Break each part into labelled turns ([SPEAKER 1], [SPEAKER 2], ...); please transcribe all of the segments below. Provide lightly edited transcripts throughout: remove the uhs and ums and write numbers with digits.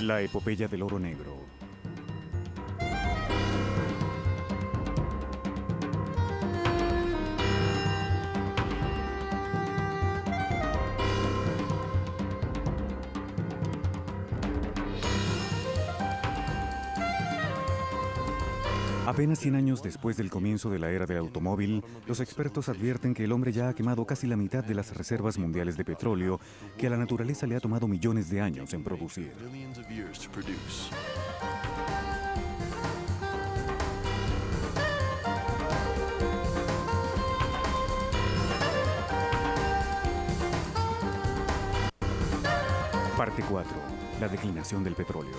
[SPEAKER 1] La epopeya del oro negro. Apenas 100 años después del comienzo de la era del automóvil, los expertos advierten que el hombre ya ha quemado casi la mitad de las reservas mundiales de petróleo que a la naturaleza le ha tomado millones de años en producir. Parte 4. La declinación del petróleo.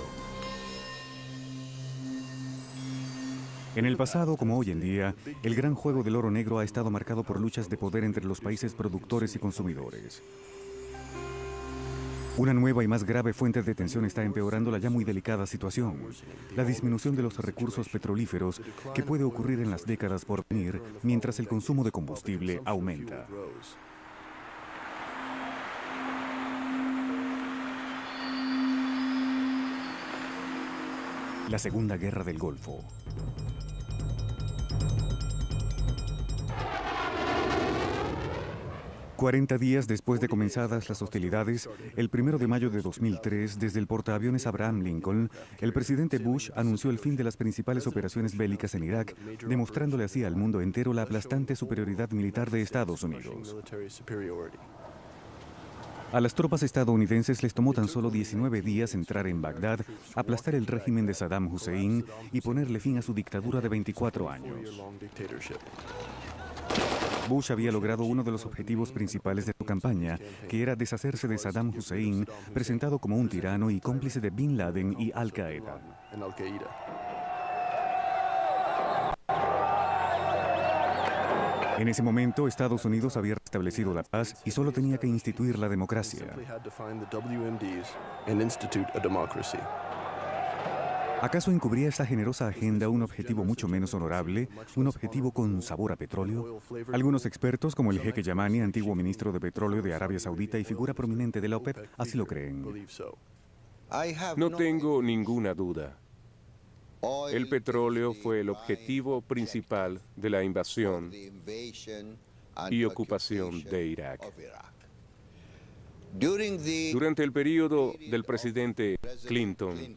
[SPEAKER 1] En el pasado, como hoy en día, el gran juego del oro negro ha estado marcado por luchas de poder entre los países productores y consumidores. Una nueva y más grave fuente de tensión está empeorando la ya muy delicada situación: la disminución de los recursos petrolíferos que puede ocurrir en las décadas por venir mientras el consumo de combustible aumenta. La Segunda Guerra del Golfo. «40 días después de comenzadas las hostilidades, el 1 de mayo de 2003, desde el portaaviones Abraham Lincoln, el presidente Bush anunció el fin de las principales operaciones bélicas en Irak, demostrándole así al mundo entero la aplastante superioridad militar de Estados Unidos. A las tropas estadounidenses les tomó tan solo 19 días entrar en Bagdad, aplastar el régimen de Saddam Hussein y ponerle fin a su dictadura de 24 años. Bush había logrado uno de los objetivos principales de su campaña, que era deshacerse de Saddam Hussein, presentado como un tirano y cómplice de Bin Laden y Al-Qaeda. En ese momento, Estados Unidos había restablecido la paz y solo tenía que instituir la democracia. ¿Acaso encubría esta generosa agenda un objetivo mucho menos honorable, un objetivo con sabor a petróleo? Algunos expertos, como el jeque Yamani, antiguo ministro de Petróleo de Arabia Saudita y figura prominente de la OPEP, así lo creen.
[SPEAKER 2] No tengo ninguna duda. El petróleo fue el objetivo principal de la invasión y ocupación de Irak. Durante el periodo del presidente Clinton,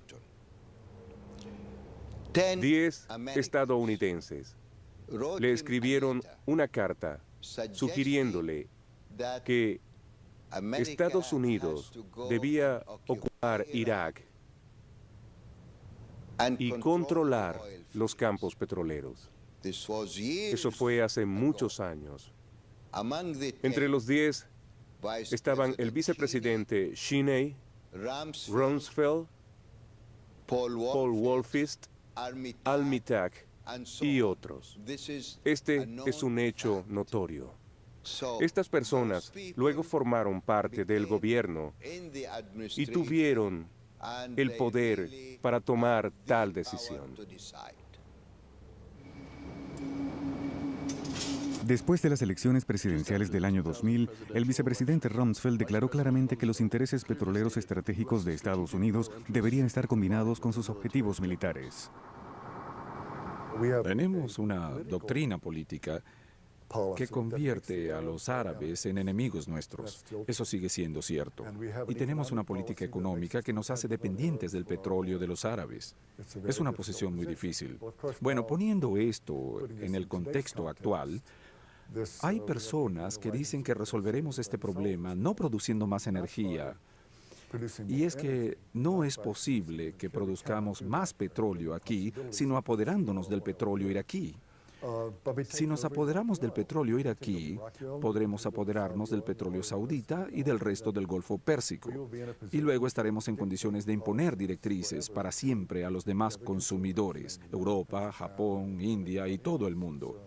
[SPEAKER 2] 10 estadounidenses le escribieron una carta sugiriéndole que Estados Unidos debía ocupar Irak y controlar los campos petroleros. Eso fue hace muchos años. Entre los 10 estaban el vicepresidente Cheney, Rumsfeld, Paul Wolfist, Al-Mittag y otros. Este es un hecho notorio. Estas personas luego formaron parte del gobierno y tuvieron el poder para tomar tal decisión.
[SPEAKER 1] Después de las elecciones presidenciales del año 2000, el vicepresidente Rumsfeld declaró claramente que los intereses petroleros estratégicos de Estados Unidos deberían estar combinados con sus objetivos militares.
[SPEAKER 3] Tenemos una doctrina política que convierte a los árabes en enemigos nuestros. Eso sigue siendo cierto. Y tenemos una política económica que nos hace dependientes del petróleo de los árabes. Es una posición muy difícil. Bueno, poniendo esto en el contexto actual, hay personas que dicen que resolveremos este problema no produciendo más energía. Y es que no es posible que produzcamos más petróleo aquí, sino apoderándonos del petróleo iraquí. Si nos apoderamos del petróleo iraquí, podremos apoderarnos del petróleo saudita y del resto del Golfo Pérsico. Y luego estaremos en condiciones de imponer directrices para siempre a los demás consumidores, Europa, Japón, India y todo el mundo.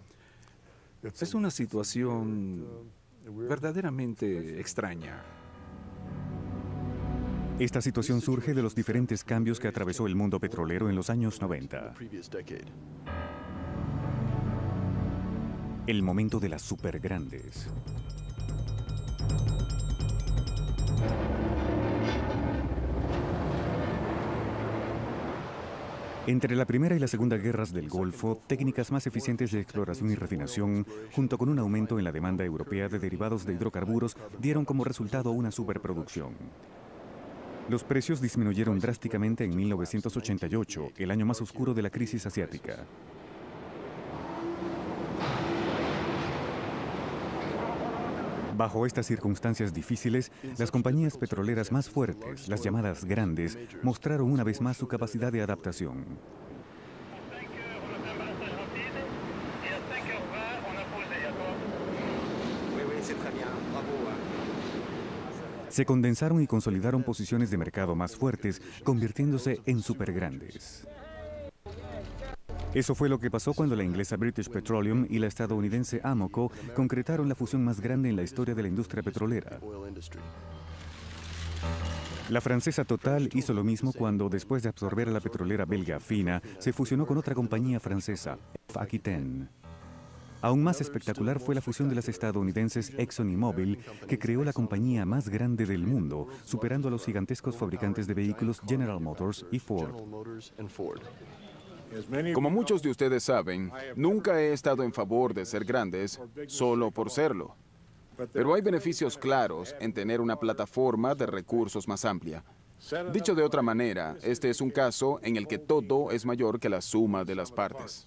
[SPEAKER 3] Es una situación verdaderamente extraña.
[SPEAKER 1] Esta situación surge de los diferentes cambios que atravesó el mundo petrolero en los años 90. El momento de las supergrandes. Entre la Primera y la Segunda Guerras del Golfo, técnicas más eficientes de exploración y refinación, junto con un aumento en la demanda europea de derivados de hidrocarburos, dieron como resultado una superproducción. Los precios disminuyeron drásticamente en 1988, el año más oscuro de la crisis asiática. Bajo estas circunstancias difíciles, las compañías petroleras más fuertes, las llamadas grandes, mostraron una vez más su capacidad de adaptación. Se condensaron y consolidaron posiciones de mercado más fuertes, convirtiéndose en supergrandes. Eso fue lo que pasó cuando la inglesa British Petroleum y la estadounidense Amoco concretaron la fusión más grande en la historia de la industria petrolera. La francesa Total hizo lo mismo cuando, después de absorber a la petrolera belga Fina, se fusionó con otra compañía francesa, Aquitaine. Aún más espectacular fue la fusión de las estadounidenses Exxon y Mobil, que creó la compañía más grande del mundo, superando a los gigantescos fabricantes de vehículos General Motors y Ford.
[SPEAKER 4] Como muchos de ustedes saben, nunca he estado en favor de ser grandes solo por serlo. Pero hay beneficios claros en tener una plataforma de recursos más amplia. Dicho de otra manera, este es un caso en el que todo es mayor que la suma de las partes.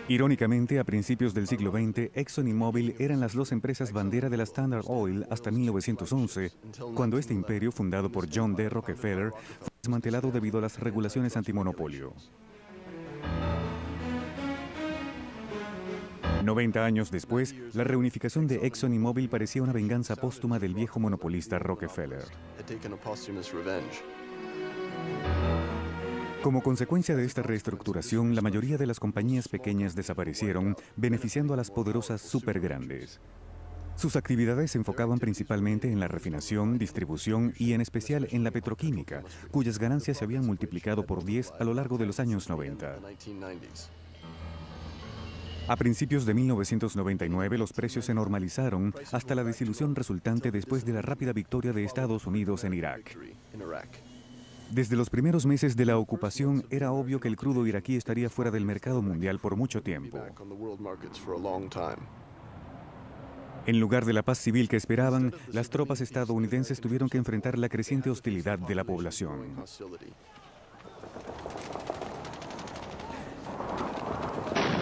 [SPEAKER 1] Irónicamente, a principios del siglo XX, Exxon y Mobil eran las dos empresas bandera de la Standard Oil hasta 1911, cuando este imperio, fundado por John D. Rockefeller, fue desmantelado debido a las regulaciones antimonopolio. 90 años después, la reunificación de Exxon y Mobil parecía una venganza póstuma del viejo monopolista Rockefeller. Como consecuencia de esta reestructuración, la mayoría de las compañías pequeñas desaparecieron, beneficiando a las poderosas supergrandes. Sus actividades se enfocaban principalmente en la refinación, distribución y en especial en la petroquímica, cuyas ganancias se habían multiplicado por 10 a lo largo de los años 90. A principios de 1999, los precios se normalizaron hasta la desilusión resultante después de la rápida victoria de Estados Unidos en Irak. Desde los primeros meses de la ocupación, era obvio que el crudo iraquí estaría fuera del mercado mundial por mucho tiempo. En lugar de la paz civil que esperaban, las tropas estadounidenses tuvieron que enfrentar la creciente hostilidad de la población.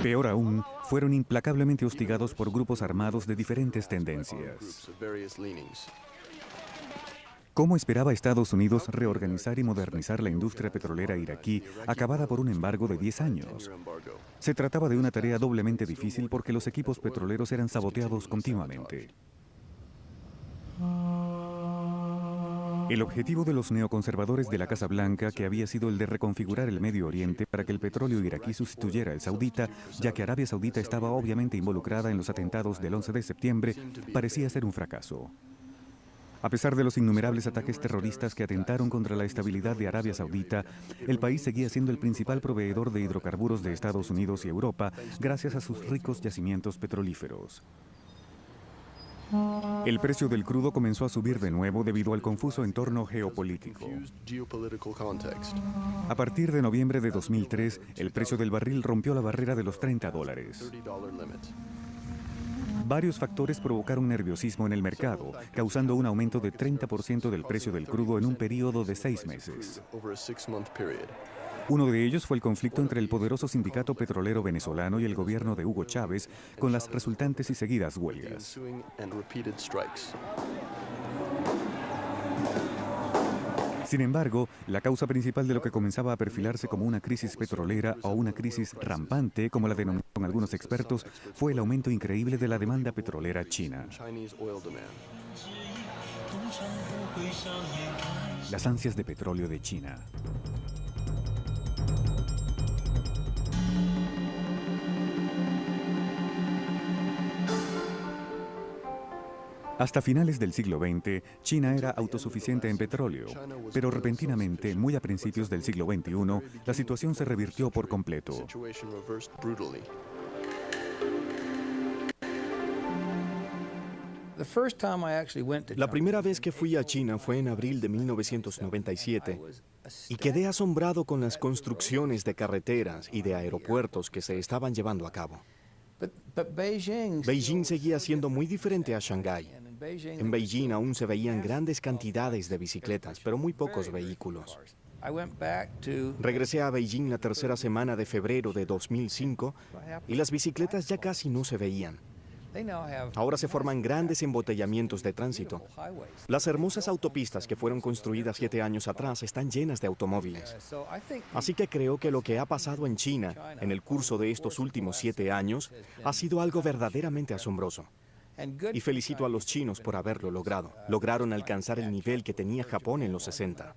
[SPEAKER 1] Peor aún, fueron implacablemente hostigados por grupos armados de diferentes tendencias. ¿Cómo esperaba Estados Unidos reorganizar y modernizar la industria petrolera iraquí, acabada por un embargo de 10 años? Se trataba de una tarea doblemente difícil porque los equipos petroleros eran saboteados continuamente. El objetivo de los neoconservadores de la Casa Blanca, que había sido el de reconfigurar el Medio Oriente para que el petróleo iraquí sustituyera al saudita, ya que Arabia Saudita estaba obviamente involucrada en los atentados del 11 de septiembre, parecía ser un fracaso. A pesar de los innumerables ataques terroristas que atentaron contra la estabilidad de Arabia Saudita, el país seguía siendo el principal proveedor de hidrocarburos de Estados Unidos y Europa, gracias a sus ricos yacimientos petrolíferos. El precio del crudo comenzó a subir de nuevo debido al confuso entorno geopolítico. A partir de noviembre de 2003, el precio del barril rompió la barrera de los $30. Varios factores provocaron nerviosismo en el mercado, causando un aumento de 30% del precio del crudo en un periodo de 6 meses. Uno de ellos fue el conflicto entre el poderoso sindicato petrolero venezolano y el gobierno de Hugo Chávez, con las resultantes y seguidas huelgas. Sin embargo, la causa principal de lo que comenzaba a perfilarse como una crisis petrolera o una crisis rampante, como la denominaron algunos expertos, fue el aumento increíble de la demanda petrolera china. Las ansias de petróleo de China. Hasta finales del siglo XX, China era autosuficiente en petróleo, pero repentinamente, muy a principios del siglo XXI, la situación se revirtió por completo.
[SPEAKER 5] La primera vez que fui a China fue en abril de 1997. y quedé asombrado con las construcciones de carreteras y de aeropuertos que se estaban llevando a cabo. Beijing seguía siendo muy diferente a Shanghái. En Beijing aún se veían grandes cantidades de bicicletas, pero muy pocos vehículos. Regresé a Beijing la tercera semana de febrero de 2005 y las bicicletas ya casi no se veían. Ahora se forman grandes embotellamientos de tránsito. Las hermosas autopistas que fueron construidas 7 años atrás están llenas de automóviles. Así que creo que lo que ha pasado en China en el curso de estos últimos 7 años ha sido algo verdaderamente asombroso. Y felicito a los chinos por haberlo logrado. Lograron alcanzar el nivel que tenía Japón en los 60.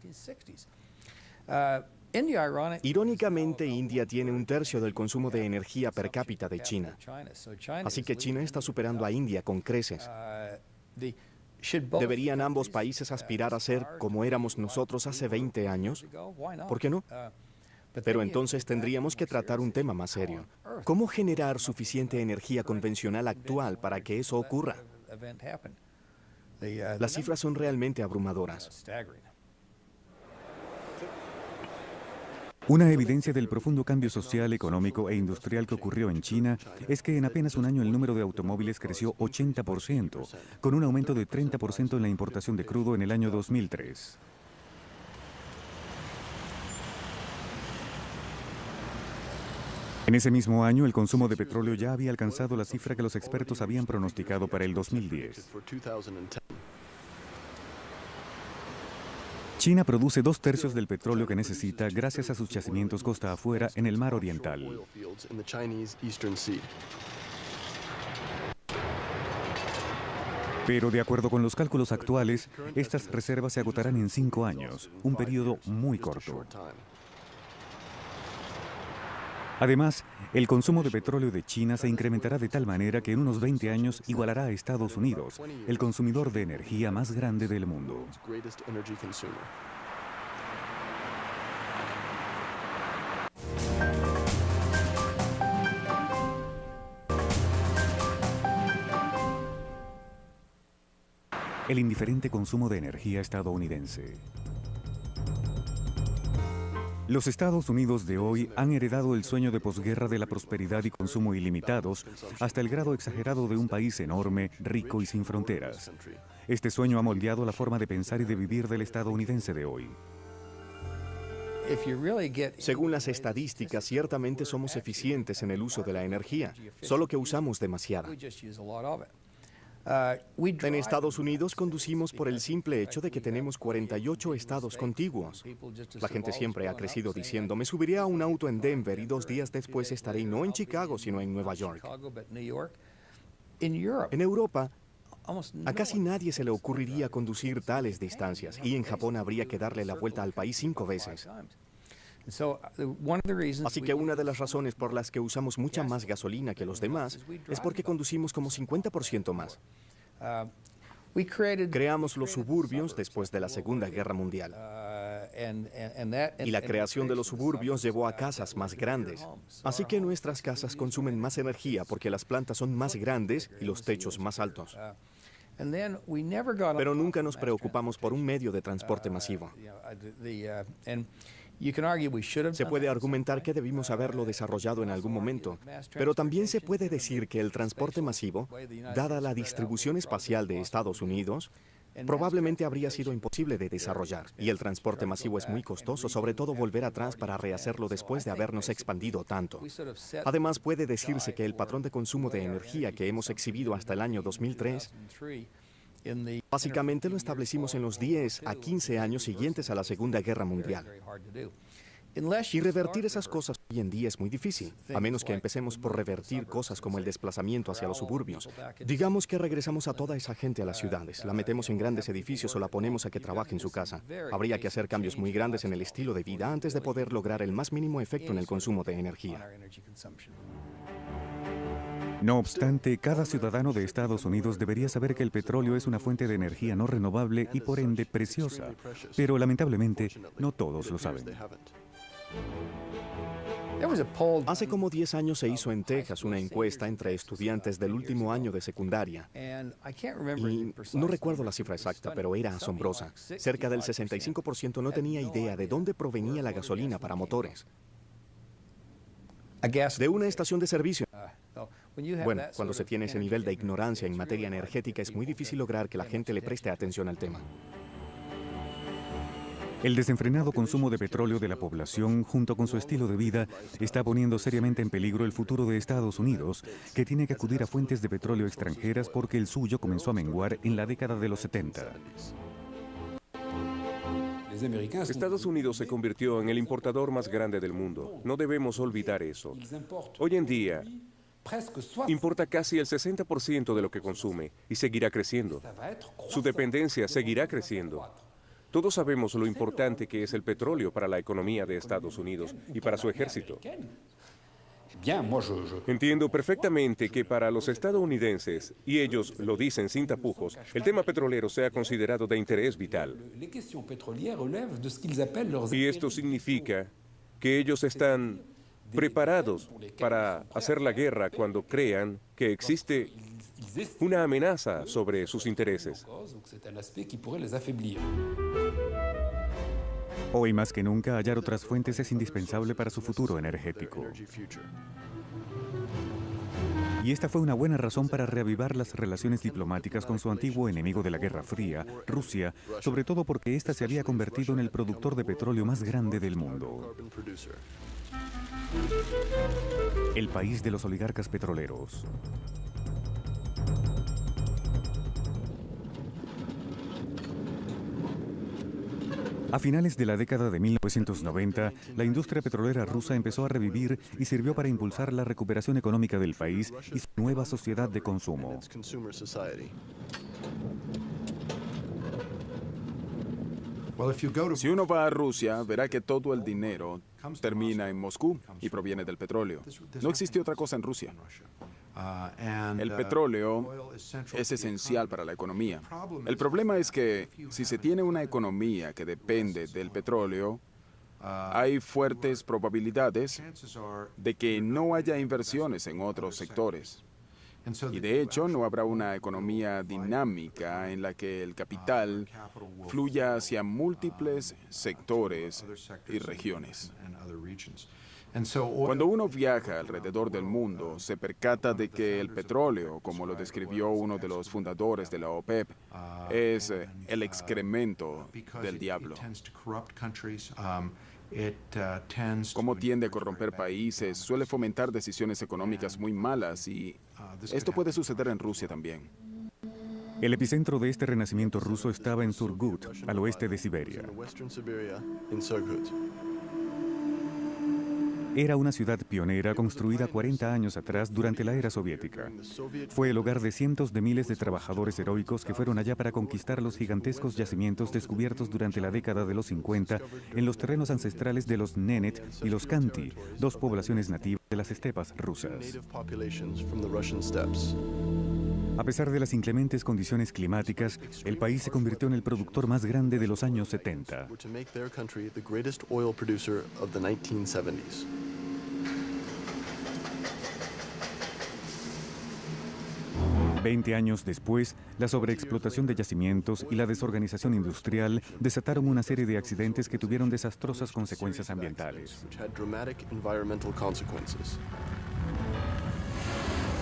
[SPEAKER 5] Irónicamente, India tiene 1/3 del consumo de energía per cápita de China. Así que China está superando a India con creces. ¿Deberían ambos países aspirar a ser como éramos nosotros hace 20 años? ¿Por qué no? Pero entonces tendríamos que tratar un tema más serio. ¿Cómo generar suficiente energía convencional actual para que eso ocurra? Las cifras son realmente abrumadoras.
[SPEAKER 1] Una evidencia del profundo cambio social, económico e industrial que ocurrió en China es que en apenas un año el número de automóviles creció 80%, con un aumento de 30% en la importación de crudo en el año 2003. En ese mismo año, el consumo de petróleo ya había alcanzado la cifra que los expertos habían pronosticado para el 2010. China produce 2/3 del petróleo que necesita gracias a sus yacimientos costa afuera en el mar oriental. Pero de acuerdo con los cálculos actuales, estas reservas se agotarán en 5 años, un periodo muy corto. Además, el consumo de petróleo de China se incrementará de tal manera que en unos 20 años igualará a Estados Unidos, el consumidor de energía más grande del mundo. El indiferente consumo de energía estadounidense. Los Estados Unidos de hoy han heredado el sueño de posguerra de la prosperidad y consumo ilimitados hasta el grado exagerado de un país enorme, rico y sin fronteras. Este sueño ha moldeado la forma de pensar y de vivir del estadounidense de hoy.
[SPEAKER 5] Según las estadísticas, ciertamente somos eficientes en el uso de la energía, solo que usamos demasiada. En Estados Unidos conducimos por el simple hecho de que tenemos 48 estados contiguos. La gente siempre ha crecido diciendo, me subiré a un auto en Denver y 2 días después estaré no en Chicago, sino en Nueva York. En Europa, a casi nadie se le ocurriría conducir tales distancias y en Japón habría que darle la vuelta al país 5 veces. Así que una de las razones por las que usamos mucha más gasolina que los demás es porque conducimos como 50% más. Creamos los suburbios después de la Segunda Guerra Mundial. Y la creación de los suburbios llevó a casas más grandes. Así que nuestras casas consumen más energía porque las plantas son más grandes y los techos más altos. Pero nunca nos preocupamos por un medio de transporte masivo. Se puede argumentar que debimos haberlo desarrollado en algún momento, pero también se puede decir que el transporte masivo, dada la distribución espacial de Estados Unidos, probablemente habría sido imposible de desarrollar. Y el transporte masivo es muy costoso, sobre todo volver atrás para rehacerlo después de habernos expandido tanto. Además, puede decirse que el patrón de consumo de energía que hemos exhibido hasta el año 2003 básicamente lo establecimos en los 10 a 15 años siguientes a la Segunda Guerra Mundial. Y revertir esas cosas hoy en día es muy difícil, a menos que empecemos por revertir cosas como el desplazamiento hacia los suburbios. Digamos que regresamos a toda esa gente a las ciudades, la metemos en grandes edificios o la ponemos a que trabaje en su casa. Habría que hacer cambios muy grandes en el estilo de vida antes de poder lograr el más mínimo efecto en el consumo de energía.
[SPEAKER 1] No obstante, cada ciudadano de Estados Unidos debería saber que el petróleo es una fuente de energía no renovable y por ende preciosa, pero lamentablemente no todos lo saben.
[SPEAKER 5] Hace como 10 años se hizo en Texas una encuesta entre estudiantes del último año de secundaria. Y no recuerdo la cifra exacta, pero era asombrosa. Cerca del 65% no tenía idea de dónde provenía la gasolina para motores. De una estación de servicio. Bueno, cuando se tiene ese nivel de ignorancia en materia energética, es muy difícil lograr que la gente le preste atención al tema.
[SPEAKER 1] El desenfrenado consumo de petróleo de la población, junto con su estilo de vida, está poniendo seriamente en peligro el futuro de Estados Unidos, que tiene que acudir a fuentes de petróleo extranjeras porque el suyo comenzó a menguar en la década de los 70.
[SPEAKER 2] Estados Unidos se convirtió en el importador más grande del mundo. No debemos olvidar eso. Hoy en día, importa casi el 60% de lo que consume y seguirá creciendo. Su dependencia seguirá creciendo. Todos sabemos lo importante que es el petróleo para la economía de Estados Unidos y para su ejército. Entiendo perfectamente que para los estadounidenses, y ellos lo dicen sin tapujos, el tema petrolero sea considerado de interés vital. Y esto significa que ellos están preparados para hacer la guerra cuando crean que existe una amenaza sobre sus intereses.
[SPEAKER 1] Hoy más que nunca, hallar otras fuentes es indispensable para su futuro energético. Y esta fue una buena razón para reavivar las relaciones diplomáticas con su antiguo enemigo de la Guerra Fría, Rusia, sobre todo porque ésta se había convertido en el productor de petróleo más grande del mundo. El país de los oligarcas petroleros. A finales de la década de 1990, la industria petrolera rusa empezó a revivir y sirvió para impulsar la recuperación económica del país y su nueva sociedad de consumo.
[SPEAKER 4] Si uno va a Rusia, verá que todo el dinero termina en Moscú y proviene del petróleo. No existe otra cosa en Rusia. El petróleo es esencial para la economía. El problema es que si se tiene una economía que depende del petróleo, hay fuertes probabilidades de que no haya inversiones en otros sectores. Y de hecho, no habrá una economía dinámica en la que el capital fluya hacia múltiples sectores y regiones. Cuando uno viaja alrededor del mundo, se percata de que el petróleo, como lo describió uno de los fundadores de la OPEP, es el excremento del diablo. Cómo tiende a corromper países, suele fomentar decisiones económicas muy malas y esto puede suceder en Rusia también.
[SPEAKER 1] El epicentro de este renacimiento ruso estaba en Surgut, al oeste de Siberia. Era una ciudad pionera construida 40 años atrás durante la era soviética. Fue el hogar de cientos de miles de trabajadores heroicos que fueron allá para conquistar los gigantescos yacimientos descubiertos durante la década de los 50 en los terrenos ancestrales de los Nenet y los Khanty, dos poblaciones nativas de las estepas rusas. A pesar de las inclementes condiciones climáticas, el país se convirtió en el productor más grande de los años 70. 20 años después, la sobreexplotación de yacimientos y la desorganización industrial desataron una serie de accidentes que tuvieron desastrosas consecuencias ambientales.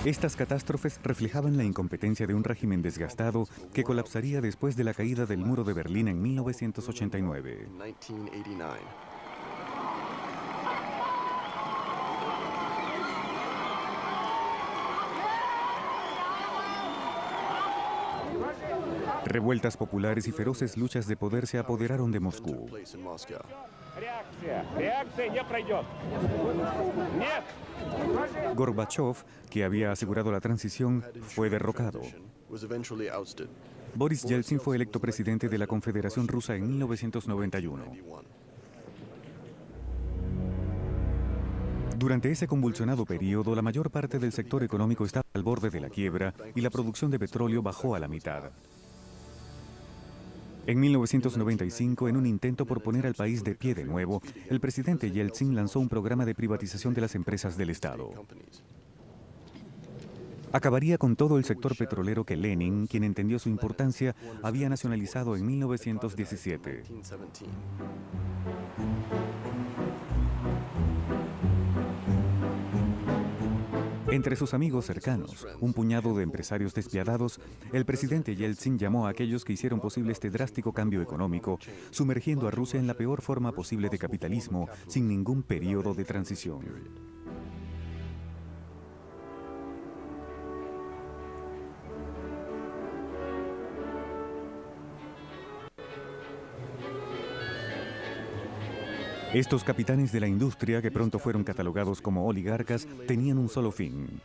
[SPEAKER 1] Estas catástrofes reflejaban la incompetencia de un régimen desgastado que colapsaría después de la caída del muro de Berlín en 1989. Revueltas populares y feroces luchas de poder se apoderaron de Moscú. Gorbachov, que había asegurado la transición, fue derrocado. Boris Yeltsin fue electo presidente de la Confederación Rusa en 1991. Durante ese convulsionado periodo, la mayor parte del sector económico estaba al borde de la quiebra y la producción de petróleo bajó a la mitad. En 1995, en un intento por poner al país de pie de nuevo, el presidente Yeltsin lanzó un programa de privatización de las empresas del Estado. Acabaría con todo el sector petrolero que Lenin, quien entendió su importancia, había nacionalizado en 1917. Entre sus amigos cercanos, un puñado de empresarios despiadados, el presidente Yeltsin llamó a aquellos que hicieron posible este drástico cambio económico, sumergiendo a Rusia en la peor forma posible de capitalismo, sin ningún periodo de transición. Estos capitanes de la industria, que pronto fueron catalogados como oligarcas, tenían un solo fin: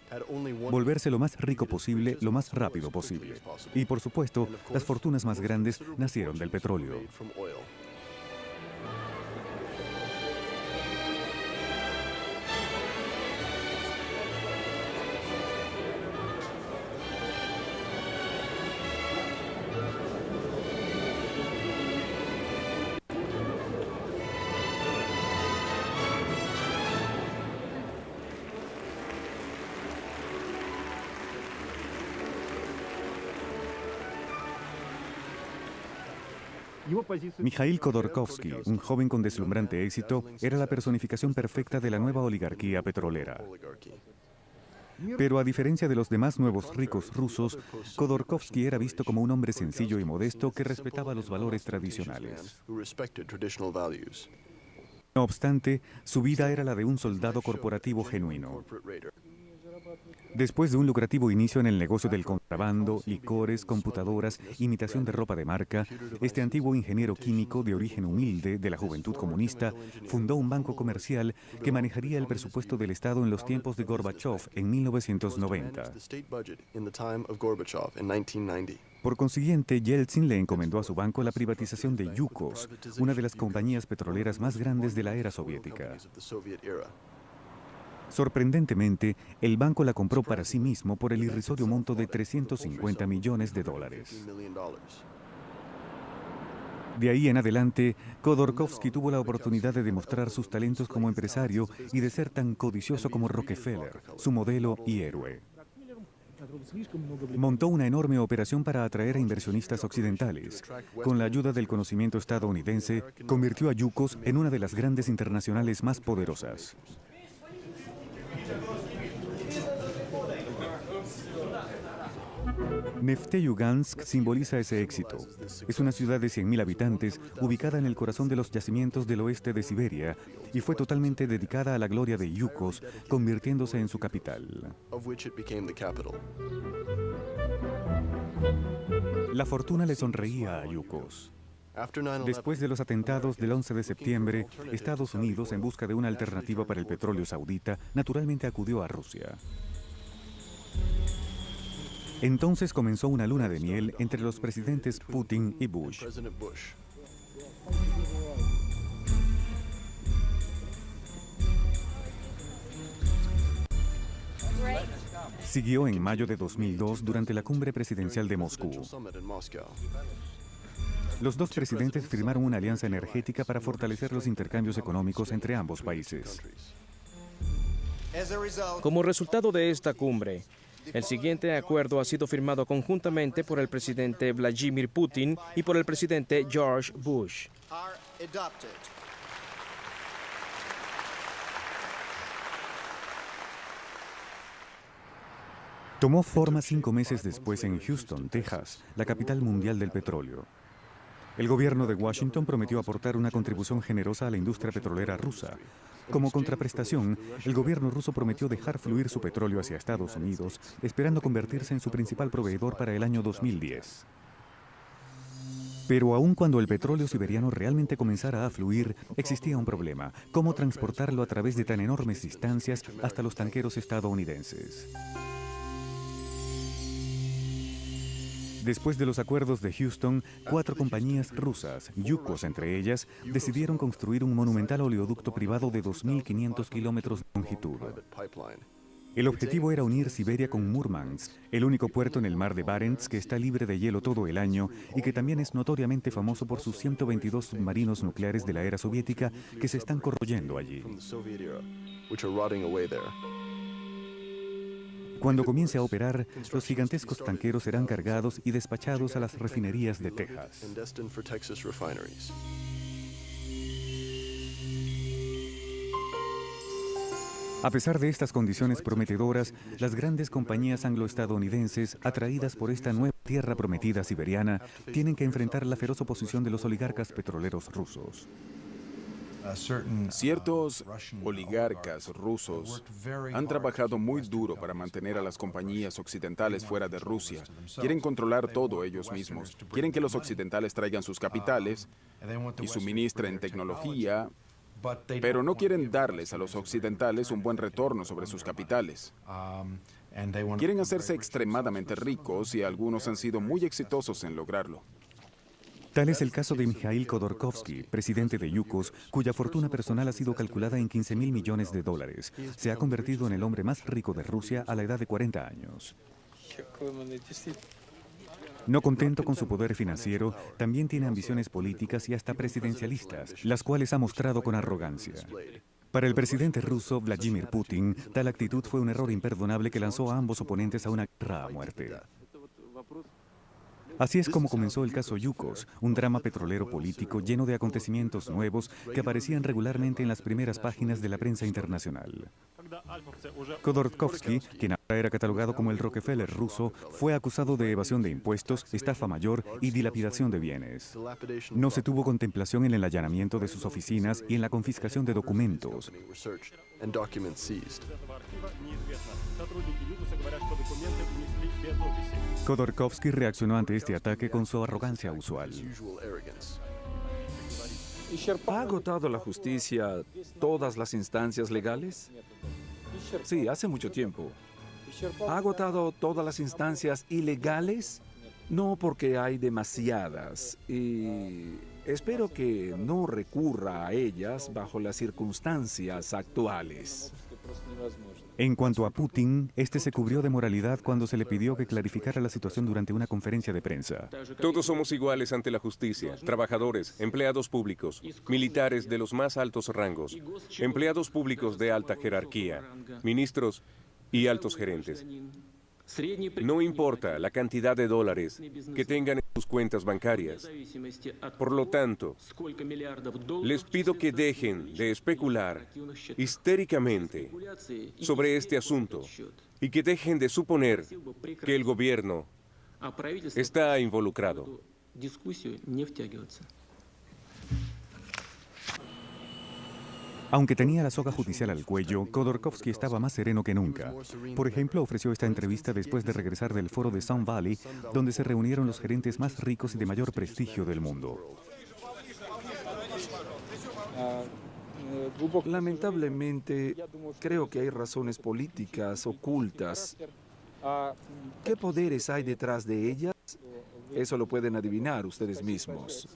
[SPEAKER 1] volverse lo más rico posible, lo más rápido posible. Y por supuesto, las fortunas más grandes nacieron del petróleo. Mikhail Khodorkovsky, un joven con deslumbrante éxito, era la personificación perfecta de la nueva oligarquía petrolera. Pero a diferencia de los demás nuevos ricos rusos, Khodorkovsky era visto como un hombre sencillo y modesto que respetaba los valores tradicionales. No obstante, su vida era la de un soldado corporativo genuino. Después de un lucrativo inicio en el negocio del contrabando, licores, computadoras, imitación de ropa de marca, este antiguo ingeniero químico de origen humilde de la juventud comunista fundó un banco comercial que manejaría el presupuesto del Estado en los tiempos de Gorbachev en 1990. Por consiguiente, Yeltsin le encomendó a su banco la privatización de Yukos, una de las compañías petroleras más grandes de la era soviética. Sorprendentemente, el banco la compró para sí mismo por el irrisorio monto de $350 millones. De ahí en adelante, Khodorkovsky tuvo la oportunidad de demostrar sus talentos como empresario y de ser tan codicioso como Rockefeller, su modelo y héroe. Montó una enorme operación para atraer a inversionistas occidentales. Con la ayuda del conocimiento estadounidense, convirtió a Yukos en una de las grandes internacionales más poderosas. Nefteyugansk simboliza ese éxito. Es una ciudad de 100.000 habitantes, ubicada en el corazón de los yacimientos del oeste de Siberia, y fue totalmente dedicada a la gloria de Yukos, convirtiéndose en su capital. La fortuna le sonreía a Yukos. Después de los atentados del 11 de septiembre, Estados Unidos, en busca de una alternativa para el petróleo saudita, naturalmente acudió a Rusia. Entonces comenzó una luna de miel entre los presidentes Putin y Bush. Siguió en mayo de 2002 durante la cumbre presidencial de Moscú. Los dos presidentes firmaron una alianza energética para fortalecer los intercambios económicos entre ambos países.
[SPEAKER 6] Como resultado de esta cumbre, el siguiente acuerdo ha sido firmado conjuntamente por el presidente Vladimir Putin y por el presidente George Bush.
[SPEAKER 1] Tomó forma 5 meses después en Houston, Texas, la capital mundial del petróleo. El gobierno de Washington prometió aportar una contribución generosa a la industria petrolera rusa. Como contraprestación, el gobierno ruso prometió dejar fluir su petróleo hacia Estados Unidos, esperando convertirse en su principal proveedor para el año 2010. Pero aun cuando el petróleo siberiano realmente comenzara a fluir, existía un problema: cómo transportarlo a través de tan enormes distancias hasta los tanqueros estadounidenses. Después de los acuerdos de Houston, 4 compañías rusas, Yukos entre ellas, decidieron construir un monumental oleoducto privado de 2.500 kilómetros de longitud. El objetivo era unir Siberia con Murmansk, el único puerto en el mar de Barents que está libre de hielo todo el año y que también es notoriamente famoso por sus 122 submarinos nucleares de la era soviética que se están corroyendo allí. Cuando comience a operar, los gigantescos tanqueros serán cargados y despachados a las refinerías de Texas. A pesar de estas condiciones prometedoras, las grandes compañías anglo-estadounidenses, atraídas por esta nueva tierra prometida siberiana, tienen que enfrentar la feroz oposición de los oligarcas petroleros rusos.
[SPEAKER 4] Ciertos oligarcas rusos han trabajado muy duro para mantener a las compañías occidentales fuera de Rusia. Quieren controlar todo ellos mismos. Quieren que los occidentales traigan sus capitales y suministren tecnología, pero no quieren darles a los occidentales un buen retorno sobre sus capitales. Quieren hacerse extremadamente ricos y algunos han sido muy exitosos en lograrlo.
[SPEAKER 1] Tal es el caso de Mikhail Khodorkovsky, presidente de Yukos, cuya fortuna personal ha sido calculada en 15.000 millones de dólares. Se ha convertido en el hombre más rico de Rusia a la edad de 40 años. No contento con su poder financiero, también tiene ambiciones políticas y hasta presidencialistas, las cuales ha mostrado con arrogancia. Para el presidente ruso Vladimir Putin, tal actitud fue un error imperdonable que lanzó a ambos oponentes a una guerra a muerte. Así es como comenzó el caso Yukos, un drama petrolero político lleno de acontecimientos nuevos que aparecían regularmente en las primeras páginas de la prensa internacional. Khodorkovsky, quien ahora era catalogado como el Rockefeller ruso, fue acusado de evasión de impuestos, estafa mayor y dilapidación de bienes. No se tuvo contemplación en el allanamiento de sus oficinas y en la confiscación de documentos. Khodorkovsky reaccionó ante este ataque con su arrogancia usual.
[SPEAKER 3] ¿Ha agotado la justicia todas las instancias legales? Sí, hace mucho tiempo. ¿Ha agotado todas las instancias ilegales? No, porque hay demasiadas y espero que no recurra a ellas bajo las circunstancias actuales.
[SPEAKER 1] En cuanto a Putin, este se cubrió de moralidad cuando se le pidió que clarificara la situación durante una conferencia de prensa.
[SPEAKER 2] Todos somos iguales ante la justicia, trabajadores, empleados públicos, militares de los más altos rangos, empleados públicos de alta jerarquía, ministros y altos gerentes. No importa la cantidad de dólares que tengan en sus cuentas bancarias. Por lo tanto, les pido que dejen de especular histéricamente sobre este asunto y que dejen de suponer que el gobierno está involucrado.
[SPEAKER 1] Aunque tenía la soga judicial al cuello, Khodorkovsky estaba más sereno que nunca. Por ejemplo, ofreció esta entrevista después de regresar del foro de Sun Valley, donde se reunieron los gerentes más ricos y de mayor prestigio del mundo.
[SPEAKER 3] Lamentablemente, creo que hay razones políticas ocultas. ¿Qué poderes hay detrás de ellas? Eso lo pueden adivinar ustedes mismos.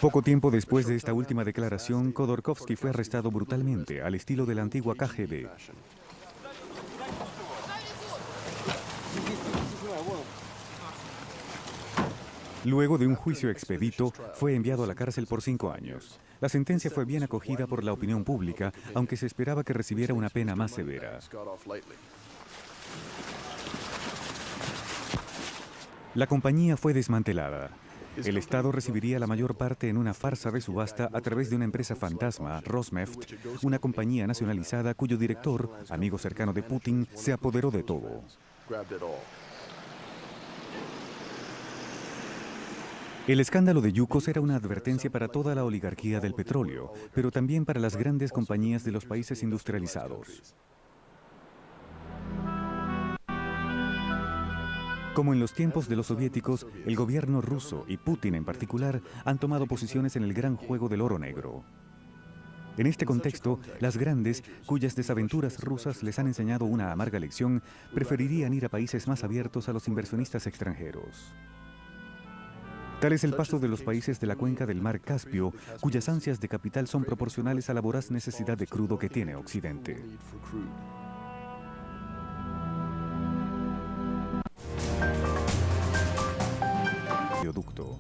[SPEAKER 1] Poco tiempo después de esta última declaración, Khodorkovsky fue arrestado brutalmente, al estilo de la antigua KGB. Luego de un juicio expedito, fue enviado a la cárcel por 5 años. La sentencia fue bien acogida por la opinión pública, aunque se esperaba que recibiera una pena más severa. La compañía fue desmantelada. El Estado recibiría la mayor parte en una farsa de subasta a través de una empresa fantasma, Rosneft, una compañía nacionalizada cuyo director, amigo cercano de Putin, se apoderó de todo. El escándalo de Yukos era una advertencia para toda la oligarquía del petróleo, pero también para las grandes compañías de los países industrializados. Como en los tiempos de los soviéticos, el gobierno ruso y Putin en particular han tomado posiciones en el gran juego del oro negro. En este contexto, las grandes, cuyas desaventuras rusas les han enseñado una amarga lección, preferirían ir a países más abiertos a los inversionistas extranjeros. Tal es el paso de los países de la cuenca del mar Caspio, cuyas ansias de capital son proporcionales a la voraz necesidad de crudo que tiene Occidente. Oleoducto.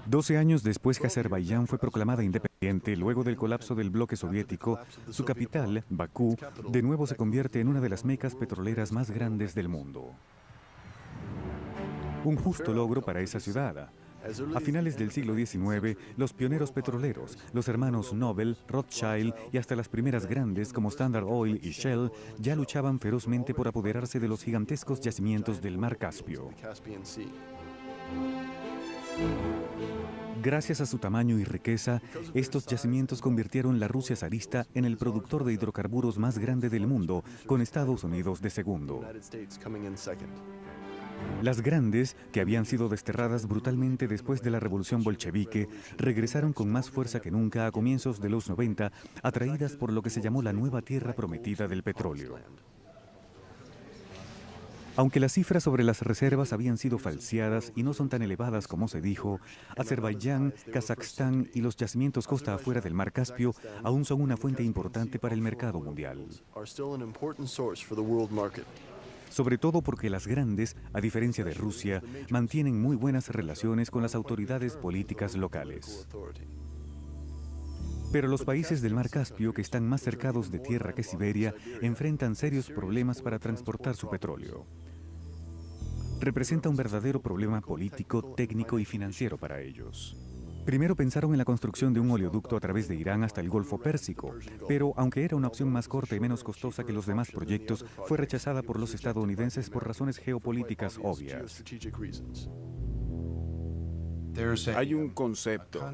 [SPEAKER 1] 12 años después que Azerbaiyán fue proclamada independiente, luego del colapso del bloque soviético, su capital, Bakú, de nuevo se convierte en una de las mecas petroleras más grandes del mundo. Un justo logro para esa ciudad. A finales del siglo XIX, los pioneros petroleros, los hermanos Nobel, Rothschild y hasta las primeras grandes como Standard Oil y Shell, ya luchaban ferozmente por apoderarse de los gigantescos yacimientos del mar Caspio. Gracias a su tamaño y riqueza, estos yacimientos convirtieron la Rusia zarista en el productor de hidrocarburos más grande del mundo, con Estados Unidos de segundo. Las grandes, que habían sido desterradas brutalmente después de la revolución bolchevique, regresaron con más fuerza que nunca a comienzos de los 90, atraídas por lo que se llamó la nueva tierra prometida del petróleo. Aunque las cifras sobre las reservas habían sido falseadas y no son tan elevadas como se dijo, Azerbaiyán, Kazajstán y los yacimientos costa afuera del mar Caspio aún son una fuente importante para el mercado mundial. Sobre todo porque las grandes, a diferencia de Rusia, mantienen muy buenas relaciones con las autoridades políticas locales. Pero los países del mar Caspio, que están más cercados de tierra que Siberia, enfrentan serios problemas para transportar su petróleo. Representa un verdadero problema político, técnico y financiero para ellos. Primero pensaron en la construcción de un oleoducto a través de Irán hasta el Golfo Pérsico, pero aunque era una opción más corta y menos costosa que los demás proyectos, fue rechazada por los estadounidenses por razones geopolíticas obvias.
[SPEAKER 4] Hay un concepto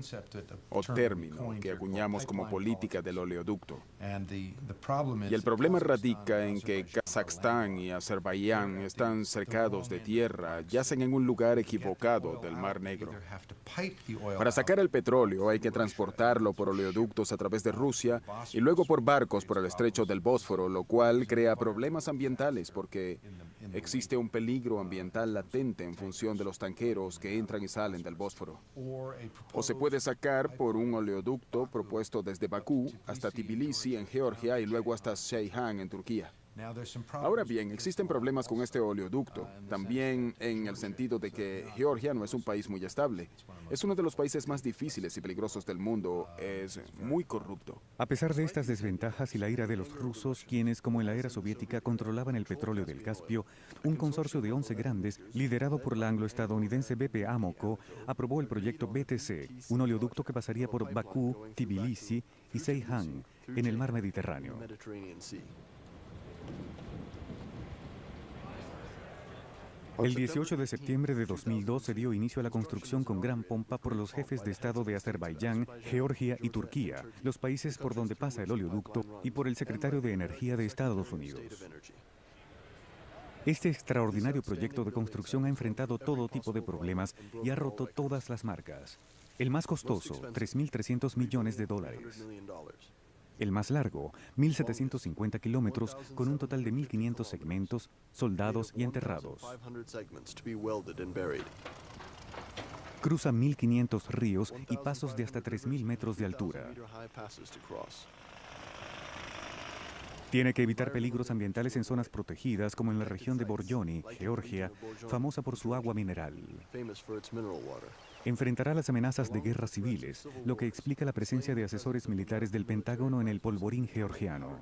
[SPEAKER 4] o término que acuñamos como política del oleoducto. Y el problema radica en que Kazajstán y Azerbaiyán están cercados de tierra, yacen en un lugar equivocado del Mar Negro. Para sacar el petróleo hay que transportarlo por oleoductos a través de Rusia y luego por barcos por el estrecho del Bósforo, lo cual crea problemas ambientales porque existe un peligro ambiental latente en función de los tanqueros que entran y salen del Bósforo. O se puede sacar por un oleoducto propuesto desde Bakú hasta Tbilisi en Georgia y luego hasta Ceyhan en Turquía. Ahora bien, existen problemas con este oleoducto, también en el sentido de que Georgia no es un país muy estable. Es uno de los países más difíciles y peligrosos del mundo, es muy corrupto.
[SPEAKER 1] A pesar de estas desventajas y la ira de los rusos, quienes, como en la era soviética, controlaban el petróleo del Caspio, un consorcio de 11 grandes, liderado por la anglo-estadounidense BP Amoco, aprobó el proyecto BTC, un oleoducto que pasaría por Bakú, Tbilisi y Ceyhan, en el mar Mediterráneo. El 18 de septiembre de 2002 se dio inicio a la construcción con gran pompa por los jefes de Estado de Azerbaiyán, Georgia y Turquía, los países por donde pasa el oleoducto, y por el secretario de Energía de Estados Unidos. Este extraordinario proyecto de construcción ha enfrentado todo tipo de problemas y ha roto todas las marcas. El más costoso, 3.300 millones de dólares. El más largo, 1.750 kilómetros, con un total de 1.500 segmentos, soldados y enterrados. Cruza 1.500 ríos y pasos de hasta 3.000 metros de altura. Tiene que evitar peligros ambientales en zonas protegidas, como en la región de Boryoni, Georgia, famosa por su agua mineral. Enfrentará las amenazas de guerras civiles, lo que explica la presencia de asesores militares del Pentágono en el polvorín georgiano.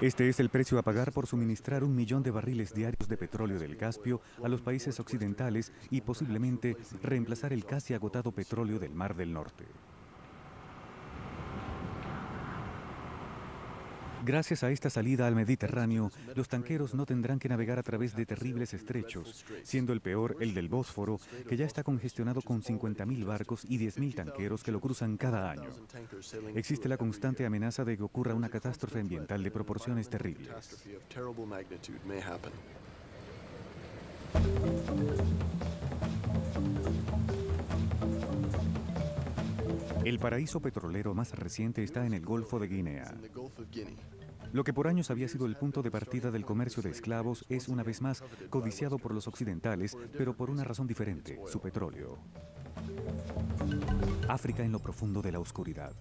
[SPEAKER 1] Este es el precio a pagar por suministrar 1 millón de barriles diarios de petróleo del Caspio a los países occidentales y posiblemente reemplazar el casi agotado petróleo del Mar del Norte. Gracias a esta salida al Mediterráneo, los tanqueros no tendrán que navegar a través de terribles estrechos, siendo el peor el del Bósforo, que ya está congestionado con 50.000 barcos y 10.000 tanqueros que lo cruzan cada año. Existe la constante amenaza de que ocurra una catástrofe ambiental de proporciones terribles. El paraíso petrolero más reciente está en el Golfo de Guinea. Lo que por años había sido el punto de partida del comercio de esclavos es una vez más codiciado por los occidentales, pero por una razón diferente, su petróleo. África en lo profundo de la oscuridad.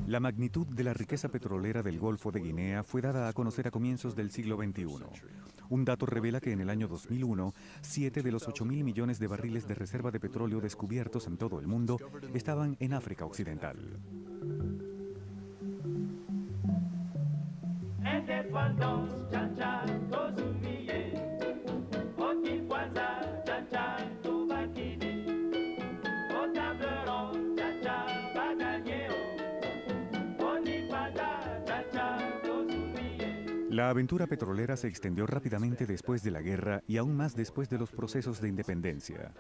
[SPEAKER 1] La magnitud de la riqueza petrolera del Golfo de Guinea fue dada a conocer a comienzos del siglo XXI. Un dato revela que en el año 2001, 7 de los 8.000 millones de barriles de reserva de petróleo descubiertos en todo el mundo estaban en África Occidental. La aventura petrolera se extendió rápidamente después de la guerra y aún más después de los procesos de independencia.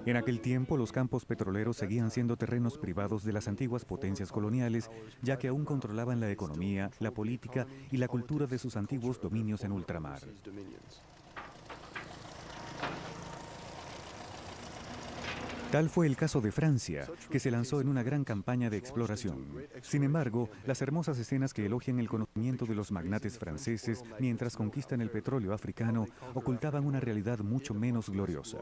[SPEAKER 1] En aquel tiempo, los campos petroleros seguían siendo terrenos privados de las antiguas potencias coloniales, ya que aún controlaban la economía, la política y la cultura de sus antiguos dominios en ultramar. Tal fue el caso de Francia, que se lanzó en una gran campaña de exploración. Sin embargo, las hermosas escenas que elogian el conocimiento de los magnates franceses mientras conquistan el petróleo africano ocultaban una realidad mucho menos gloriosa.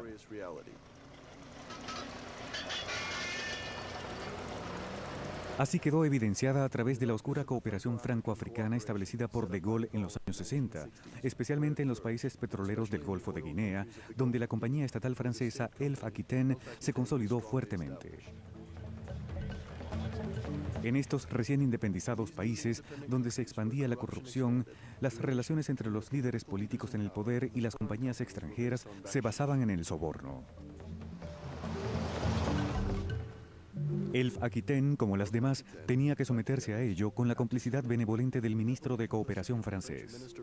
[SPEAKER 1] Así quedó evidenciada a través de la oscura cooperación franco-africana establecida por De Gaulle en los años 60, especialmente en los países petroleros del Golfo de Guinea, donde la compañía estatal francesa Elf Aquitaine se consolidó fuertemente. En estos recién independizados países, donde se expandía la corrupción, las relaciones entre los líderes políticos en el poder y las compañías extranjeras se basaban en el soborno. Elf Aquitaine, como las demás, tenía que someterse a ello con la complicidad benevolente del ministro de Cooperación francés.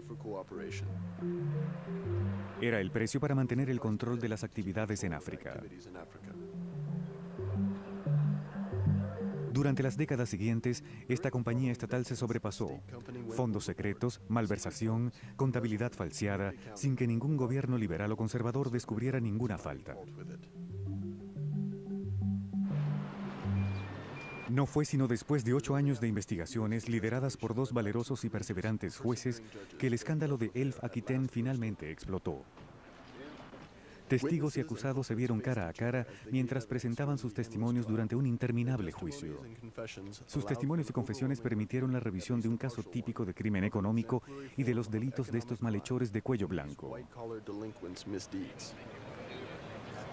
[SPEAKER 1] Era el precio para mantener el control de las actividades en África. Durante las décadas siguientes, esta compañía estatal se sobrepasó. Fondos secretos, malversación, contabilidad falseada, sin que ningún gobierno liberal o conservador descubriera ninguna falta. No fue sino después de 8 años de investigaciones lideradas por 2 valerosos y perseverantes jueces que el escándalo de Elf Aquitaine finalmente explotó. Testigos y acusados se vieron cara a cara mientras presentaban sus testimonios durante un interminable juicio. Sus testimonios y confesiones permitieron la revisión de un caso típico de crimen económico y de los delitos de estos malhechores de cuello blanco.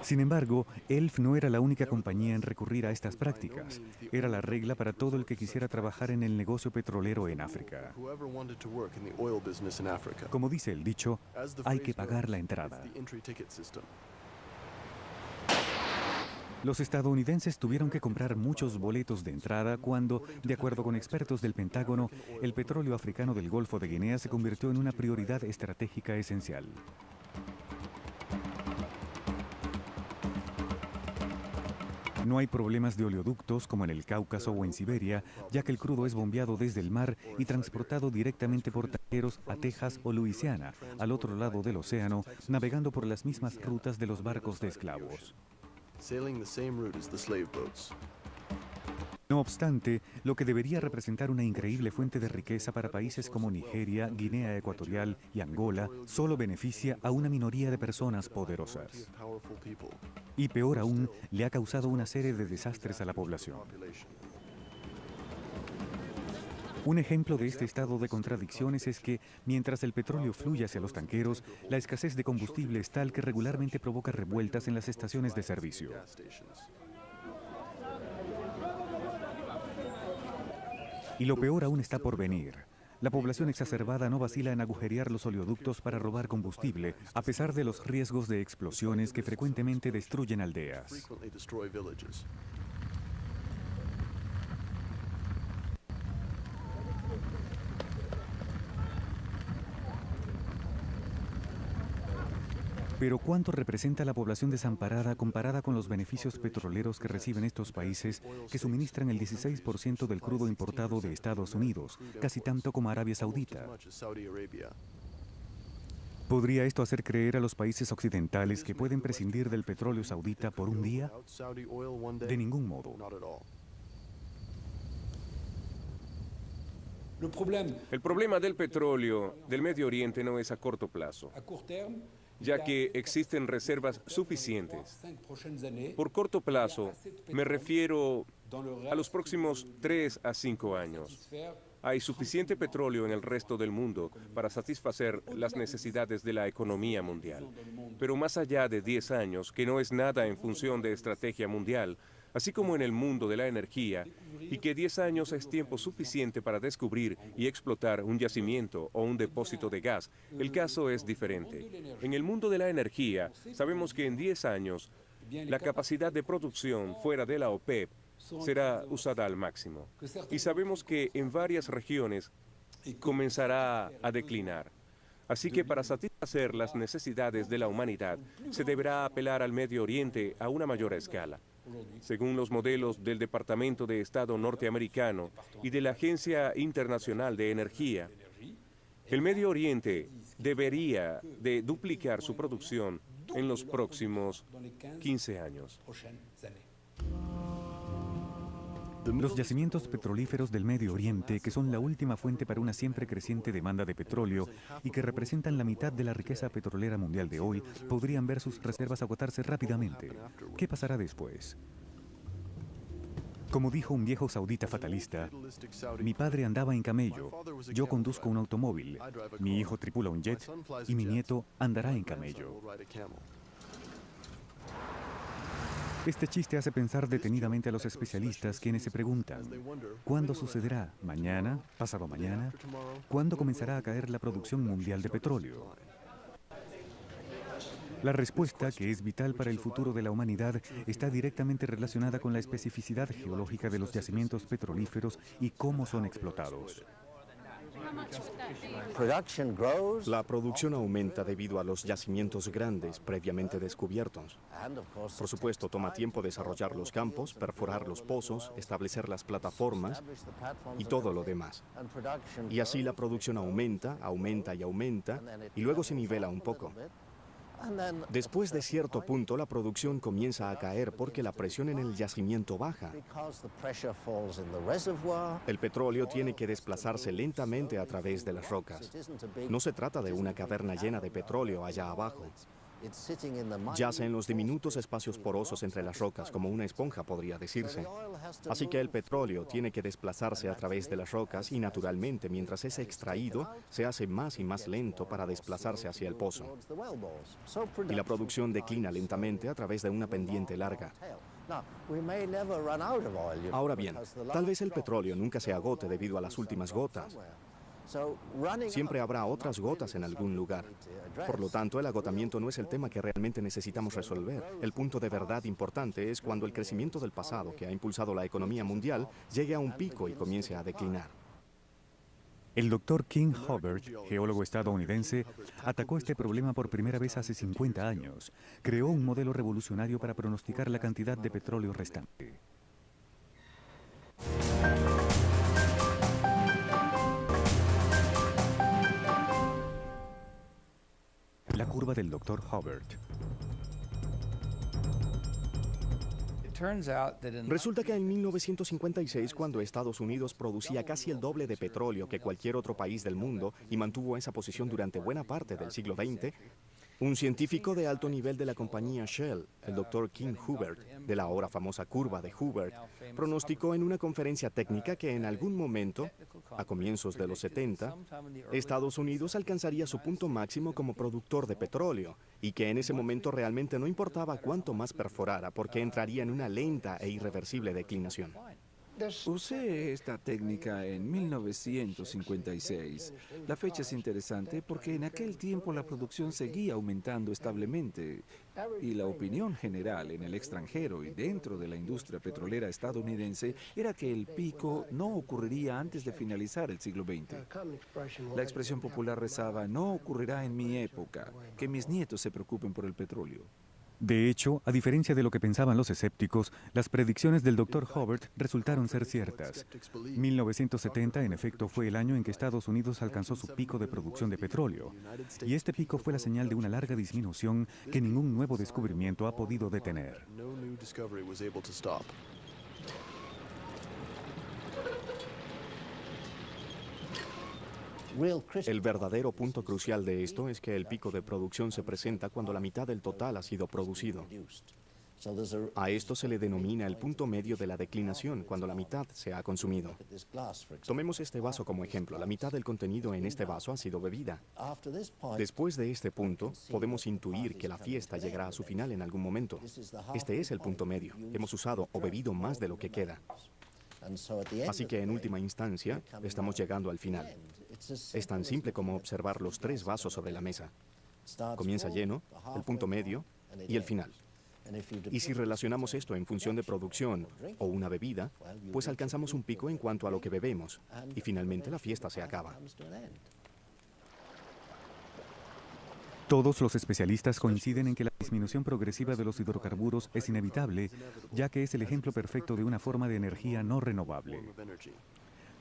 [SPEAKER 1] Sin embargo, Elf no era la única compañía en recurrir a estas prácticas. Era la regla para todo el que quisiera trabajar en el negocio petrolero en África. Como dice el dicho, hay que pagar la entrada. Los estadounidenses tuvieron que comprar muchos boletos de entrada cuando, de acuerdo con expertos del Pentágono, el petróleo africano del Golfo de Guinea se convirtió en una prioridad estratégica esencial. No hay problemas de oleoductos como en el Cáucaso o en Siberia, ya que el crudo es bombeado desde el mar y transportado directamente por tanqueros a Texas o Luisiana, al otro lado del océano, navegando por las mismas rutas de los barcos de esclavos. No obstante, lo que debería representar una increíble fuente de riqueza para países como Nigeria, Guinea Ecuatorial y Angola, solo beneficia a una minoría de personas poderosas. Y peor aún, le ha causado una serie de desastres a la población. Un ejemplo de este estado de contradicciones es que, mientras el petróleo fluye hacia los tanqueros, la escasez de combustible es tal que regularmente provoca revueltas en las estaciones de servicio. Y lo peor aún está por venir. La población exacerbada no vacila en agujerear los oleoductos para robar combustible, a pesar de los riesgos de explosiones que frecuentemente destruyen aldeas. Pero ¿cuánto representa la población desamparada comparada con los beneficios petroleros que reciben estos países que suministran el 16% del crudo importado de Estados Unidos, casi tanto como Arabia Saudita? ¿Podría esto hacer creer a los países occidentales que pueden prescindir del petróleo saudita por un día? De ningún modo.
[SPEAKER 2] El problema del petróleo del Medio Oriente no es a corto plazo, ya que existen reservas suficientes. Por corto plazo, me refiero a los próximos 3 a 5 años. Hay suficiente petróleo en el resto del mundo para satisfacer las necesidades de la economía mundial. Pero más allá de 10 años, que no es nada en función de estrategia mundial, así como en el mundo de la energía, y que 10 años es tiempo suficiente para descubrir y explotar un yacimiento o un depósito de gas, el caso es diferente. En el mundo de la energía, sabemos que en 10 años, la capacidad de producción fuera de la OPEP será usada al máximo. Y sabemos que en varias regiones comenzará a declinar. Así que para satisfacer las necesidades de la humanidad, se deberá apelar al Medio Oriente a una mayor escala. Según los modelos del Departamento de Estado norteamericano y de la Agencia Internacional de Energía, el Medio Oriente debería de duplicar su producción en los próximos 15 años.
[SPEAKER 1] Los yacimientos petrolíferos del Medio Oriente, que son la última fuente para una siempre creciente demanda de petróleo y que representan la mitad de la riqueza petrolera mundial de hoy, podrían ver sus reservas agotarse rápidamente. ¿Qué pasará después? Como dijo un viejo saudita fatalista, mi padre andaba en camello, yo conduzco un automóvil, mi hijo tripula un jet y mi nieto andará en camello. Este chiste hace pensar detenidamente a los especialistas, quienes se preguntan, ¿cuándo sucederá? ¿Mañana? ¿Pasado mañana? ¿Cuándo comenzará a caer la producción mundial de petróleo? La respuesta, que es vital para el futuro de la humanidad, está directamente relacionada con la especificidad geológica de los yacimientos petrolíferos y cómo son explotados.
[SPEAKER 5] La producción aumenta debido a los yacimientos grandes previamente descubiertos. Por supuesto, toma tiempo desarrollar los campos, perforar los pozos, establecer las plataformas y todo lo demás. Y así la producción aumenta, aumenta y aumenta, y luego se nivela un poco. Después de cierto punto, la producción comienza a caer porque la presión en el yacimiento baja. El petróleo tiene que desplazarse lentamente a través de las rocas. No se trata de una caverna llena de petróleo allá abajo. Yace en los diminutos espacios porosos entre las rocas, como una esponja podría decirse. Así que el petróleo tiene que desplazarse a través de las rocas y naturalmente, mientras es extraído, se hace más y más lento para desplazarse hacia el pozo. Y la producción declina lentamente a través de una pendiente larga. Ahora bien, tal vez el petróleo nunca se agote debido a las últimas gotas. Siempre habrá otras gotas en algún lugar. Por lo tanto, el agotamiento no es el tema que realmente necesitamos resolver. El punto de verdad importante es cuando el crecimiento del pasado, que ha impulsado la economía mundial, llegue a un pico y comience a declinar.
[SPEAKER 1] El Dr. King Hubbert, geólogo estadounidense, atacó este problema por primera vez hace 50 años. Creó un modelo revolucionario para pronosticar la cantidad de petróleo restante. La curva del Dr. Hubbert.
[SPEAKER 5] Resulta que en 1956, cuando Estados Unidos producía casi el doble de petróleo que cualquier otro país del mundo y mantuvo esa posición durante buena parte del siglo XX, un científico de alto nivel de la compañía Shell, el Dr. King Hubbert, de la ahora famosa curva de Hubbert, pronosticó en una conferencia técnica que en algún momento, a comienzos de los 70, Estados Unidos alcanzaría su punto máximo como productor de petróleo y que en ese momento realmente no importaba cuánto más perforara porque entraría en una lenta e irreversible declinación.
[SPEAKER 3] Usé esta técnica en 1956. La fecha es interesante porque en aquel tiempo la producción seguía aumentando establemente y la opinión general en el extranjero y dentro de la industria petrolera estadounidense era que el pico no ocurriría antes de finalizar el siglo XX. La expresión popular rezaba: no ocurrirá en mi época, que mis nietos se preocupen por el petróleo.
[SPEAKER 1] De hecho, a diferencia de lo que pensaban los escépticos, las predicciones del Dr. Hubbard resultaron ser ciertas. 1970, en efecto, fue el año en que Estados Unidos alcanzó su pico de producción de petróleo. Y este pico fue la señal de una larga disminución que ningún nuevo descubrimiento ha podido detener.
[SPEAKER 5] El verdadero punto crucial de esto es que el pico de producción se presenta cuando la mitad del total ha sido producido. A esto se le denomina el punto medio de la declinación, cuando la mitad se ha consumido. Tomemos este vaso como ejemplo. La mitad del contenido en este vaso ha sido bebida. Después de este punto, podemos intuir que la fiesta llegará a su final en algún momento. Este es el punto medio. Hemos usado o bebido más de lo que queda. Así que en última instancia, estamos llegando al final. Es tan simple como observar los 3 vasos sobre la mesa. Comienza lleno, el punto medio y el final. Y si relacionamos esto en función de producción o una bebida, pues alcanzamos un pico en cuanto a lo que bebemos y finalmente la fiesta se acaba.
[SPEAKER 1] Todos los especialistas coinciden en que la disminución progresiva de los hidrocarburos es inevitable, ya que es el ejemplo perfecto de una forma de energía no renovable.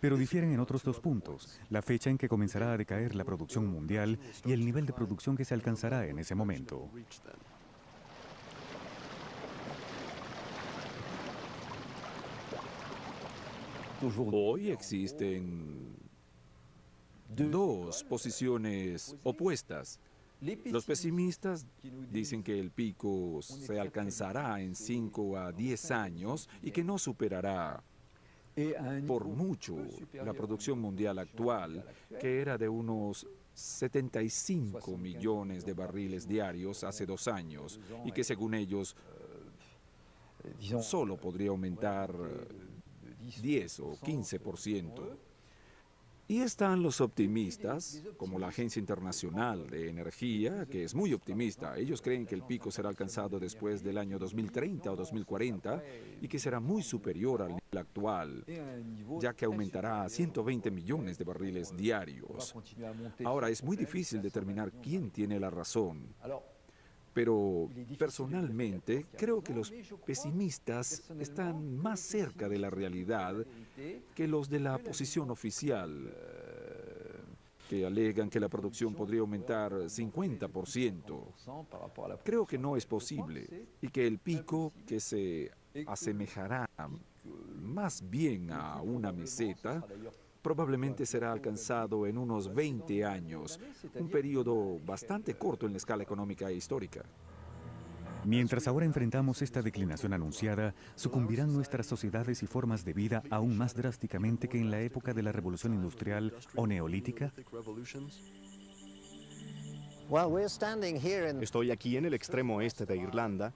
[SPEAKER 1] Pero difieren en otros 2 puntos: la fecha en que comenzará a decaer la producción mundial y el nivel de producción que se alcanzará en ese momento.
[SPEAKER 3] Hoy existen 2 posiciones opuestas. Los pesimistas dicen que el pico se alcanzará en 5 a 10 años y que no superará por mucho la producción mundial actual, que era de unos 75 millones de barriles diarios hace 2 años, y que según ellos solo podría aumentar 10 o 15%. Y están los optimistas, como la Agencia Internacional de Energía, que es muy optimista. Ellos creen que el pico será alcanzado después del año 2030 o 2040 y que será muy superior al nivel actual, ya que aumentará a 120 millones de barriles diarios. Ahora, es muy difícil determinar quién tiene la razón. Pero personalmente creo que los pesimistas están más cerca de la realidad que los de la posición oficial, que alegan que la producción podría aumentar 50%. Creo que no es posible y que el pico, que se asemejará más bien a una meseta, probablemente será alcanzado en unos 20 años, un periodo bastante corto en la escala económica e histórica.
[SPEAKER 1] Mientras ahora enfrentamos esta declinación anunciada, sucumbirán nuestras sociedades y formas de vida aún más drásticamente que en la época de la Revolución Industrial o Neolítica.
[SPEAKER 5] Estoy aquí en el extremo oeste de Irlanda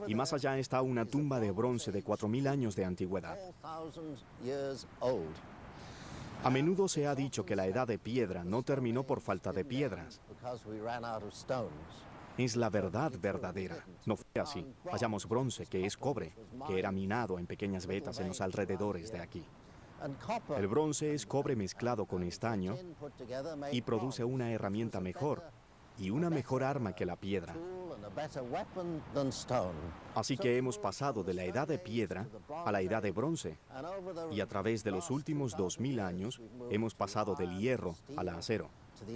[SPEAKER 5] y más allá está una tumba de bronce de 4.000 años de antigüedad. A menudo se ha dicho que la edad de piedra no terminó por falta de piedras. Es la verdad verdadera. No fue así. Hallamos bronce, que es cobre, que era minado en pequeñas vetas en los alrededores de aquí. El bronce es cobre mezclado con estaño y produce una herramienta mejor y una mejor arma que la piedra. Así que hemos pasado de la edad de piedra a la edad de bronce, y a través de los últimos 2000 años hemos pasado del hierro al acero,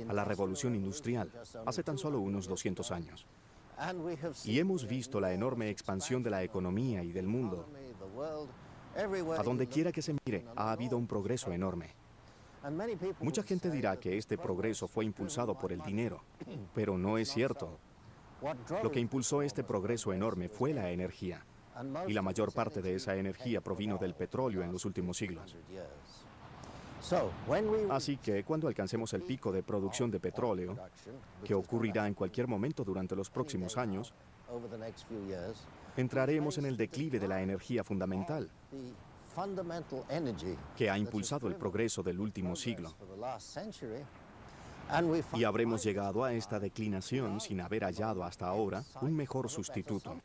[SPEAKER 5] a la revolución industrial, hace tan solo unos 200 años. Y hemos visto la enorme expansión de la economía y del mundo. A donde quiera que se mire, ha habido un progreso enorme. Mucha gente dirá que este progreso fue impulsado por el dinero, pero no es cierto. Lo que impulsó este progreso enorme fue la energía, y la mayor parte de esa energía provino del petróleo en los últimos siglos. Así que cuando alcancemos el pico de producción de petróleo, que ocurrirá en cualquier momento durante los próximos años, entraremos en el declive de la energía fundamental, que ha impulsado el progreso del último siglo. Y habremos llegado a esta declinación sin haber hallado hasta ahora un mejor sustituto.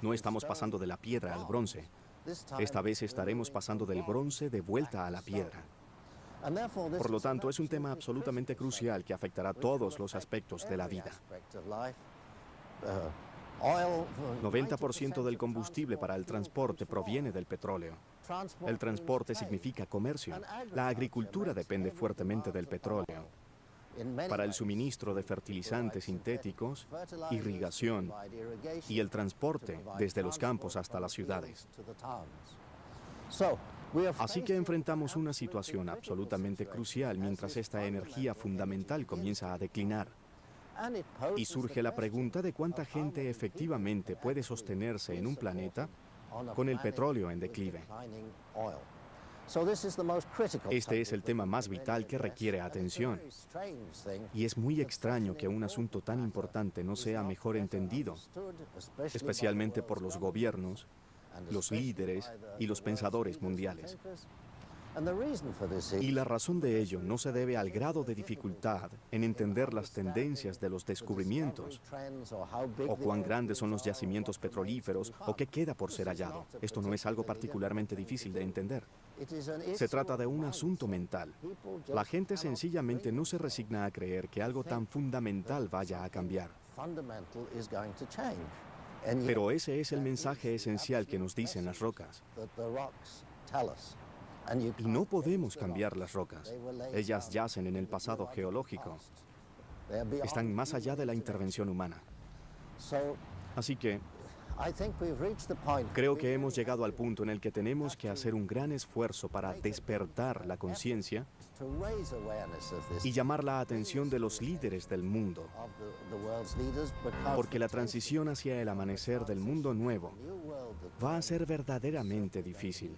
[SPEAKER 5] No estamos pasando de la piedra al bronce. Esta vez estaremos pasando del bronce de vuelta a la piedra. Por lo tanto, es un tema absolutamente crucial que afectará todos los aspectos de la vida. 90% del combustible para el transporte proviene del petróleo. El transporte significa comercio. La agricultura depende fuertemente del petróleo. Para el suministro de fertilizantes sintéticos, irrigación y el transporte desde los campos hasta las ciudades. Así que enfrentamos una situación absolutamente crucial mientras esta energía fundamental comienza a declinar. Y surge la pregunta de cuánta gente efectivamente puede sostenerse en un planeta con el petróleo en declive. Este es el tema más vital que requiere atención. Y es muy extraño que un asunto tan importante no sea mejor entendido, especialmente por los gobiernos, los líderes y los pensadores mundiales. Y la razón de ello no se debe al grado de dificultad en entender las tendencias de los descubrimientos, o cuán grandes son los yacimientos petrolíferos, o qué queda por ser hallado. Esto no es algo particularmente difícil de entender. Se trata de un asunto mental. La gente sencillamente no se resigna a creer que algo tan fundamental vaya a cambiar. Pero ese es el mensaje esencial que nos dicen las rocas. Y no podemos cambiar las rocas. Ellas yacen en el pasado geológico. Están más allá de la intervención humana. Así que creo que hemos llegado al punto en el que tenemos que hacer un gran esfuerzo para despertar la conciencia y llamar la atención de los líderes del mundo, porque la transición hacia el amanecer del mundo nuevo va a ser verdaderamente difícil.